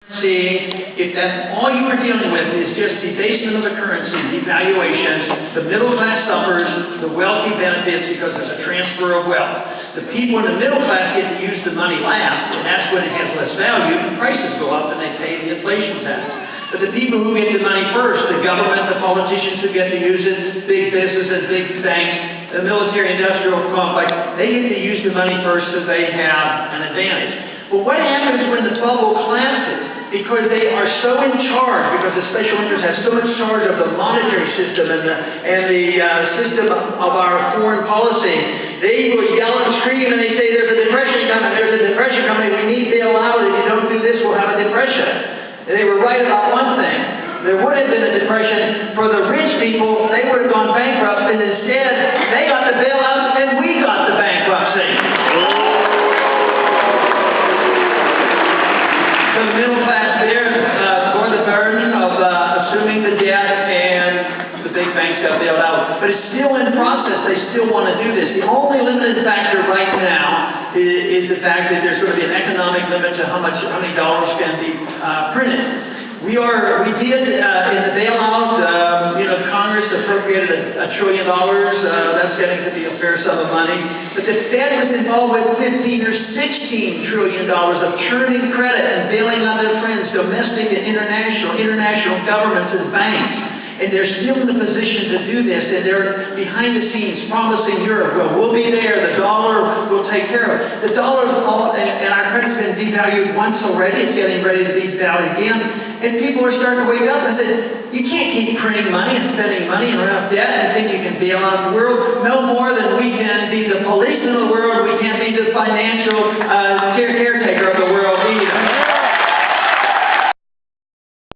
See, if that's all you are dealing with is just debasement of the currency, devaluation, the middle class suffers, the wealthy benefits because there's a transfer of wealth. The people in the middle class get to use the money last, and that's when it has less value, and prices go up and they pay the inflation tax. But the people who get the money first, the government, the politicians who get to use it, big businesses, big banks, the military-industrial complex, they get to use the money first so they have an advantage. But what happens when the bubble collapses? Because they are so in charge, because the special interests have so much charge of the monetary system and the system of our foreign policy, they will yell and scream and they say, there's a depression coming, we need bailout, if you don't do this, we'll have a depression. And they were right about one thing. There would have been a depression for the rich people, they would have gone bankrupt, and instead, they got the bailout and we got the bankruptcy. So the middle class there bore the burden of assuming the debt, and the big banks got bailed out. But it's still in process. They still want to do this. The only limited factor right now is the fact that there's going to be an economic limit to how many dollars can be printed. We did in the bailout, Congress appropriated $1 trillion. That's getting to be a fair sum of money. But the Fed was involved with $15 or $16 trillion of churning credit and bailing out their friends, domestic and international governments and banks. And they're still in the position to do this, and they're behind the scenes promising Europe, well, we'll be there, the dollar will take care of it. The dollar, and our credit's been devalued once already, it's getting ready to be devalued again, and people are starting to wake up and say, you can't keep printing money and spending money and run up debt and think you can bail out the world, no more than we can be the policeman of the world, we can't be the financial caretaker of the world either.